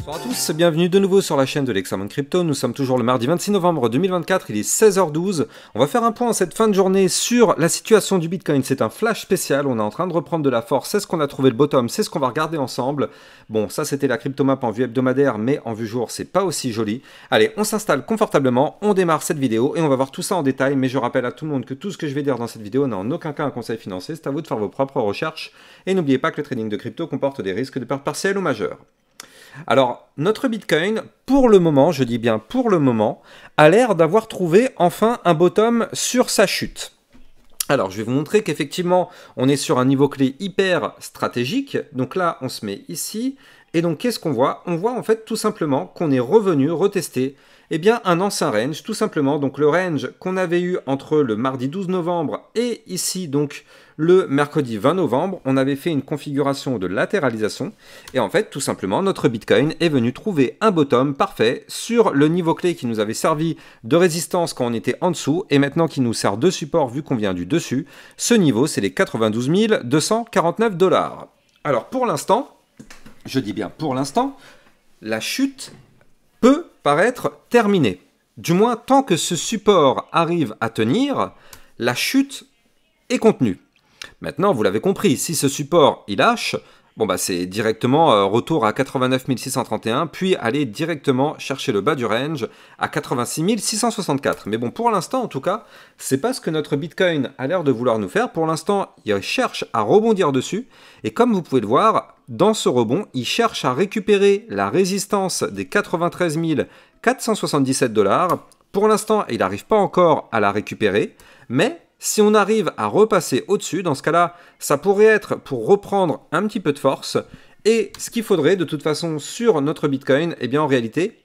Bonjour à tous, bienvenue de nouveau sur la chaîne de l'Examen Crypto. Nous sommes toujours le mardi 26 novembre 2024, il est 16h12. On va faire un point en cette fin de journée sur la situation du Bitcoin. C'est un flash spécial, on est en train de reprendre de la force, c'est ce qu'on a trouvé le bottom, c'est ce qu'on va regarder ensemble. Bon, ça c'était la cryptomap en vue hebdomadaire, mais en vue jour, c'est pas aussi joli. Allez, on s'installe confortablement, on démarre cette vidéo et on va voir tout ça en détail. Mais je rappelle à tout le monde que tout ce que je vais dire dans cette vidéo n'a en aucun cas un conseil financier, c'est à vous de faire vos propres recherches. Et n'oubliez pas que le trading de crypto comporte des risques de perte partielle ou majeure. Alors, notre Bitcoin, pour le moment, je dis bien pour le moment, a l'air d'avoir trouvé enfin un bottom sur sa chute. Alors, je vais vous montrer qu'effectivement, on est sur un niveau clé hyper stratégique. Donc là, on se met ici. Et donc, qu'est-ce qu'on voit? On voit en fait tout simplement qu'on est revenu retester eh bien, un ancien range, tout simplement. Donc, le range qu'on avait eu entre le mardi 12 novembre et ici, donc, le mercredi 20 novembre, on avait fait une configuration de latéralisation. Et en fait, tout simplement, notre Bitcoin est venu trouver un bottom parfait sur le niveau clé qui nous avait servi de résistance quand on était en dessous et maintenant qui nous sert de support vu qu'on vient du dessus. Ce niveau, c'est les 92 249 $. Alors, pour l'instant, je dis bien pour l'instant, la chute peut paraître terminée. Du moins, tant que ce support arrive à tenir, la chute est contenue. Maintenant, vous l'avez compris, si ce support il lâche, bon bah c'est directement retour à 89 631, puis aller directement chercher le bas du range à 86 664. Mais bon, pour l'instant en tout cas, c'est pas ce que notre Bitcoin a l'air de vouloir nous faire. Pour l'instant, il cherche à rebondir dessus, et comme vous pouvez le voir, dans ce rebond, il cherche à récupérer la résistance des 93 477 $. Pour l'instant, il n'arrive pas encore à la récupérer, mais si on arrive à repasser au-dessus, dans ce cas-là, ça pourrait être pour reprendre un petit peu de force. Et ce qu'il faudrait de toute façon sur notre Bitcoin, eh bien en réalité,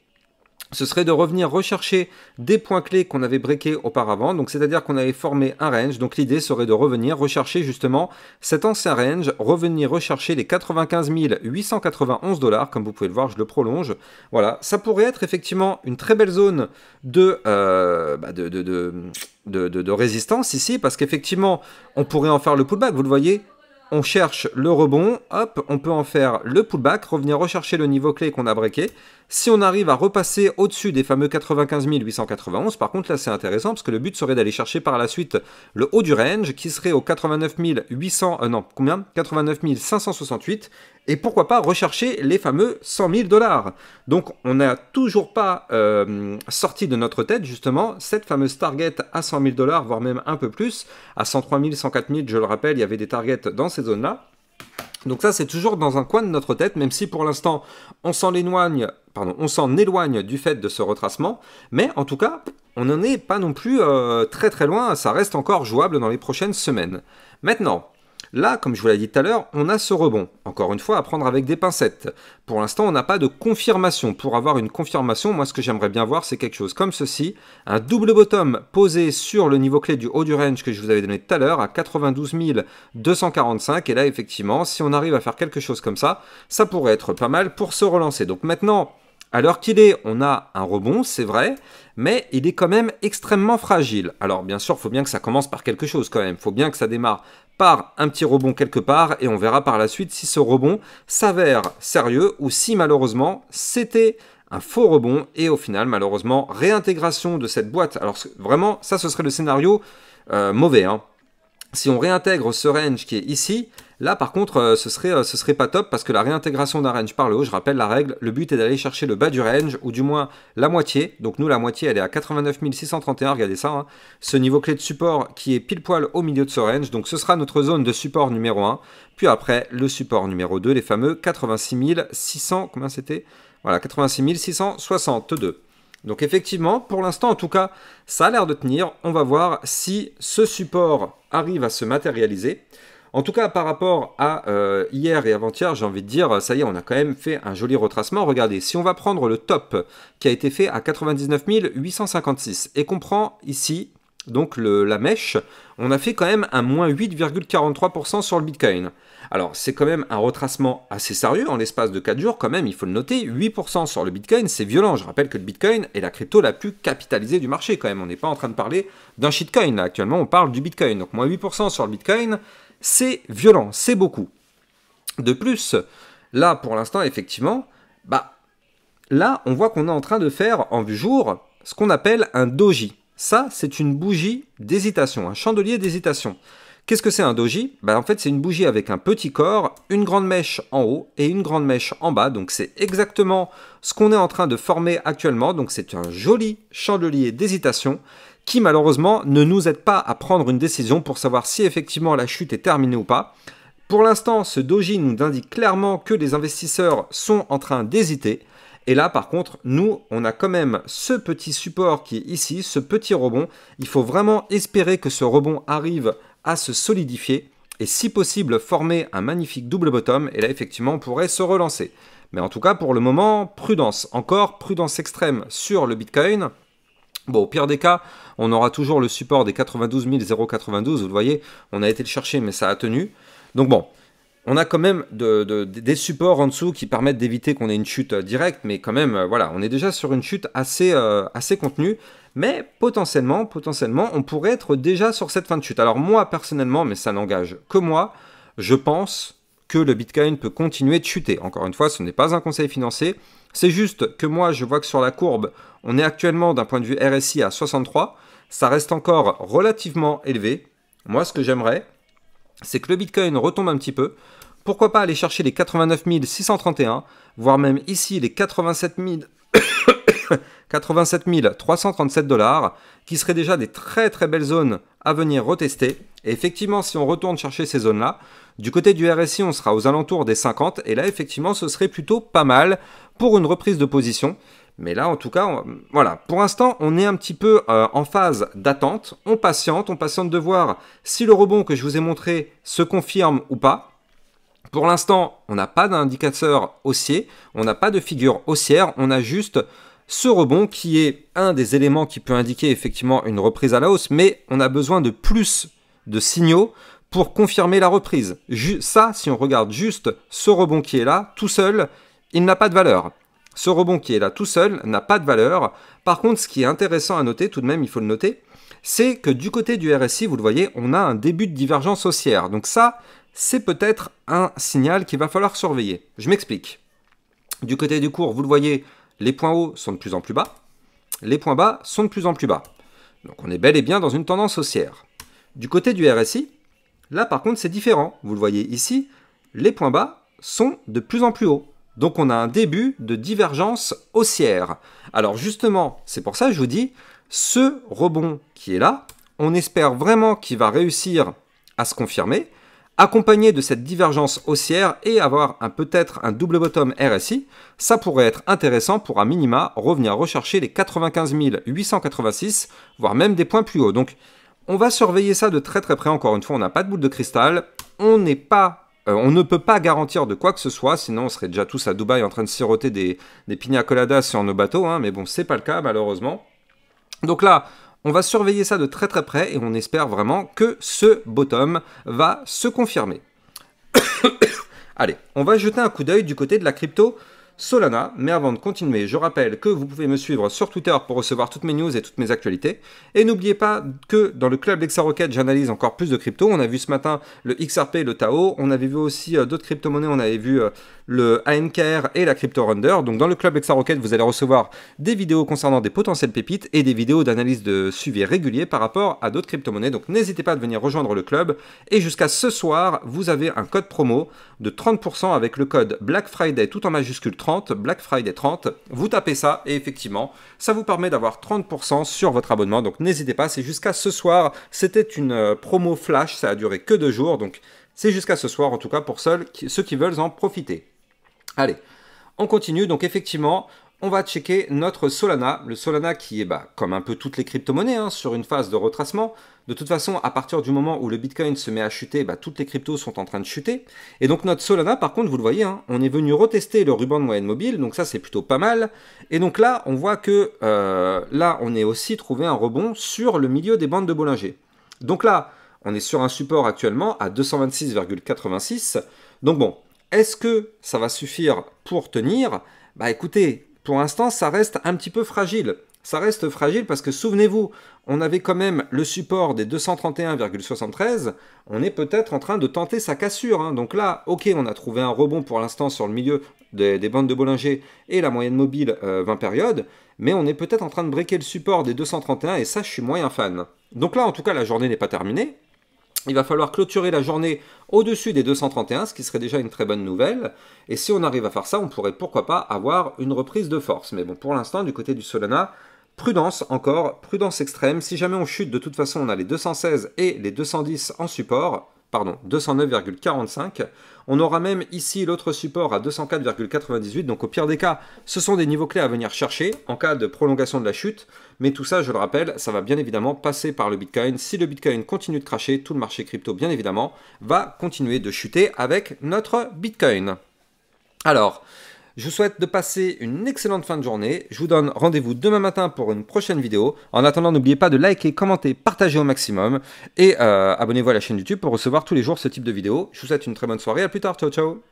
ce serait de revenir rechercher des points clés qu'on avait breakés auparavant. Donc c'est-à-dire qu'on avait formé un range. Donc l'idée serait de revenir rechercher justement cet ancien range, revenir rechercher les 95 891 $. Comme vous pouvez le voir, je le prolonge. Voilà, ça pourrait être effectivement une très belle zone de résistance ici, parce qu'effectivement, on pourrait en faire le pullback, vous le voyez. On cherche le rebond, hop, on peut en faire le pullback, revenir rechercher le niveau clé qu'on a breaké. Si on arrive à repasser au-dessus des fameux 95 891, par contre là c'est intéressant parce que le but serait d'aller chercher par la suite le haut du range qui serait au 89 568 et pourquoi pas rechercher les fameux 100 000 $. Donc on n'a toujours pas sorti de notre tête justement cette fameuse target à 100 000 $, voire même un peu plus, à 103 000, 104 000, je le rappelle, il y avait des targets dans ces zones-là. Donc ça, c'est toujours dans un coin de notre tête, même si pour l'instant, on s'en éloigne du fait de ce retracement. Mais en tout cas, on n'en est pas non plus très très loin. Ça reste encore jouable dans les prochaines semaines. Maintenant, là, comme je vous l'ai dit tout à l'heure, on a ce rebond. Encore une fois, à prendre avec des pincettes. Pour l'instant, on n'a pas de confirmation. Pour avoir une confirmation, moi, ce que j'aimerais bien voir, c'est quelque chose comme ceci. Un double bottom posé sur le niveau clé du haut du range que je vous avais donné tout à l'heure, à 92 245. Et là, effectivement, si on arrive à faire quelque chose comme ça, ça pourrait être pas mal pour se relancer. Donc maintenant, à l'heure qu'il est, on a un rebond, c'est vrai, mais il est quand même extrêmement fragile. Alors bien sûr, il faut bien que ça commence par quelque chose quand même. Il faut bien que ça démarre par un petit rebond quelque part et on verra par la suite si ce rebond s'avère sérieux ou si malheureusement c'était un faux rebond et au final malheureusement réintégration de cette boîte. Alors vraiment, ça ce serait le scénario mauvais, hein. Si on réintègre ce range qui est ici, là par contre ce serait pas top parce que la réintégration d'un range par le haut, je rappelle la règle, le but est d'aller chercher le bas du range ou du moins la moitié. Donc nous la moitié elle est à 89 631, regardez ça, hein. Ce niveau clé de support qui est pile poil au milieu de ce range, donc ce sera notre zone de support numéro 1. Puis après le support numéro 2, les fameux 86 600, combien c'était? Voilà, 86 662. Donc effectivement, pour l'instant en tout cas, ça a l'air de tenir. On va voir si ce support arrive à se matérialiser. En tout cas, par rapport à hier et avant-hier, j'ai envie de dire, ça y est, on a quand même fait un joli retracement. Regardez, si on va prendre le top qui a été fait à 99 856 et qu'on prend ici donc la mèche, on a fait quand même un moins 8,43% sur le Bitcoin. Alors c'est quand même un retracement assez sérieux en l'espace de 4 jours quand même, il faut le noter, 8% sur le Bitcoin, c'est violent. Je rappelle que le Bitcoin est la crypto la plus capitalisée du marché quand même, on n'est pas en train de parler d'un shitcoin là, actuellement on parle du Bitcoin. Donc moins 8% sur le Bitcoin, c'est violent, c'est beaucoup. De plus, là pour l'instant effectivement, là on voit qu'on est en train de faire en vue jour ce qu'on appelle un doji. Ça c'est une bougie d'hésitation, un chandelier d'hésitation. Qu'est-ce que c'est un doji? En fait, c'est une bougie avec un petit corps, une grande mèche en haut et une grande mèche en bas. Donc, c'est exactement ce qu'on est en train de former actuellement. Donc, c'est un joli chandelier d'hésitation qui, malheureusement, ne nous aide pas à prendre une décision pour savoir si effectivement la chute est terminée ou pas. Pour l'instant, ce doji nous indique clairement que les investisseurs sont en train d'hésiter. Et là, par contre, nous, on a quand même ce petit support qui est ici, ce petit rebond. Il faut vraiment espérer que ce rebond arrive à se solidifier et si possible former un magnifique double bottom et là effectivement on pourrait se relancer. Mais en tout cas pour le moment, prudence, encore prudence extrême sur le Bitcoin. Bon, au pire des cas, on aura toujours le support des 92 092, vous le voyez, on a été le chercher mais ça a tenu. Donc bon, on a quand même des supports en dessous qui permettent d'éviter qu'on ait une chute directe, mais quand même, voilà, on est déjà sur une chute assez contenue. Mais potentiellement, on pourrait être déjà sur cette fin de chute. Alors moi, personnellement, mais ça n'engage que moi, je pense que le Bitcoin peut continuer de chuter. Encore une fois, ce n'est pas un conseil financier. C'est juste que moi, je vois que sur la courbe, on est actuellement d'un point de vue RSI à 63. Ça reste encore relativement élevé. Moi, ce que j'aimerais, c'est que le Bitcoin retombe un petit peu. Pourquoi pas aller chercher les 89 631, voire même ici les 87 337 $, qui seraient déjà des très très belles zones à venir retester. Et effectivement, si on retourne chercher ces zones-là, du côté du RSI, on sera aux alentours des 50, et là, effectivement, ce serait plutôt pas mal pour une reprise de position. Mais là, en tout cas, voilà, pour l'instant, on est un petit peu en phase d'attente. On patiente de voir si le rebond que je vous ai montré se confirme ou pas. Pour l'instant, on n'a pas d'indicateur haussier, on n'a pas de figure haussière, on a juste ce rebond qui est un des éléments qui peut indiquer effectivement une reprise à la hausse, mais on a besoin de plus de signaux pour confirmer la reprise. Ça, si on regarde juste ce rebond qui est là, tout seul, il n'a pas de valeur. Ce rebond qui est là tout seul n'a pas de valeur. Par contre, ce qui est intéressant à noter, tout de même, il faut le noter, c'est que du côté du RSI, vous le voyez, on a un début de divergence haussière. Donc ça, c'est peut-être un signal qu'il va falloir surveiller. Je m'explique. Du côté du cours, vous le voyez, les points hauts sont de plus en plus bas, les points bas sont de plus en plus bas. Donc on est bel et bien dans une tendance haussière. Du côté du RSI, là par contre c'est différent. Vous le voyez ici, les points bas sont de plus en plus hauts. Donc on a un début de divergence haussière. Alors justement, c'est pour ça que je vous dis, ce rebond qui est là, on espère vraiment qu'il va réussir à se confirmer, accompagné de cette divergence haussière et avoir peut-être un double bottom RSI, ça pourrait être intéressant pour à minima revenir rechercher les 95 886, voire même des points plus hauts. Donc on va surveiller ça de très très près, encore une fois, on n'a pas de boule de cristal, on ne peut pas garantir de quoi que ce soit, sinon on serait déjà tous à Dubaï en train de siroter des pina coladas sur nos bateaux, hein, mais bon, c'est pas le cas malheureusement. Donc là, on va surveiller ça de très très près et on espère vraiment que ce bottom va se confirmer. Allez, on va jeter un coup d'œil du côté de la crypto Solana, mais avant de continuer, je rappelle que vous pouvez me suivre sur Twitter pour recevoir toutes mes news et toutes mes actualités. Et n'oubliez pas que dans le club d'Exarocket, j'analyse encore plus de crypto. On a vu ce matin le XRP, le Tao. On avait vu aussi d'autres crypto-monnaies. On avait vu le ANKR et la Crypto Render. Donc dans le club Exarocket, vous allez recevoir des vidéos concernant des potentielles pépites et des vidéos d'analyse de suivi régulier par rapport à d'autres crypto-monnaies. Donc n'hésitez pas à venir rejoindre le club. Et jusqu'à ce soir, vous avez un code promo de 30% avec le code Black Friday tout en majuscule 30, Black Friday 30. Vous tapez ça et effectivement, ça vous permet d'avoir 30% sur votre abonnement. Donc n'hésitez pas, c'est jusqu'à ce soir. C'était une promo flash, ça a duré que 2 jours. Donc c'est jusqu'à ce soir en tout cas pour ceux qui veulent en profiter. Allez, on continue. Donc effectivement, on va checker notre Solana. Le Solana qui est comme un peu toutes les crypto-monnaies, hein, sur une phase de retracement. De toute façon, à partir du moment où le Bitcoin se met à chuter, toutes les cryptos sont en train de chuter. Et donc notre Solana, par contre, vous le voyez, hein, on est venu retester le ruban de moyenne mobile. Donc ça, c'est plutôt pas mal. Et donc là, on voit que là, on est aussi trouvé un rebond sur le milieu des bandes de Bollinger. Donc là, On est sur un support actuellement à 226,86. Donc bon, est-ce que ça va suffire pour tenir? Bah écoutez, pour l'instant, ça reste un petit peu fragile. Ça reste fragile parce que souvenez-vous, on avait quand même le support des 231,73. On est peut-être en train de tenter sa cassure, hein. Donc là, ok, on a trouvé un rebond pour l'instant sur le milieu des bandes de Bollinger et la moyenne mobile 20 périodes, mais on est peut-être en train de breaker le support des 231 et ça, je suis moyen fan. Donc là, en tout cas, la journée n'est pas terminée. Il va falloir clôturer la journée au-dessus des 231, ce qui serait déjà une très bonne nouvelle. Et si on arrive à faire ça, on pourrait pourquoi pas avoir une reprise de force. Mais bon, pour l'instant, du côté du Solana, prudence encore, prudence extrême. Si jamais on chute, de toute façon, on a les 216 et les 210 en support. Pardon, 209,45. On aura même ici l'autre support à 204,98. Donc au pire des cas, ce sont des niveaux clés à venir chercher en cas de prolongation de la chute. Mais tout ça, je le rappelle, ça va bien évidemment passer par le Bitcoin. Si le Bitcoin continue de cracher, tout le marché crypto, bien évidemment, va continuer de chuter avec notre Bitcoin. Alors, je vous souhaite de passer une excellente fin de journée. Je vous donne rendez-vous demain matin pour une prochaine vidéo. En attendant, n'oubliez pas de liker, commenter, partager au maximum. Et abonnez-vous à la chaîne YouTube pour recevoir tous les jours ce type de vidéos. Je vous souhaite une très bonne soirée. À plus tard. Ciao, ciao.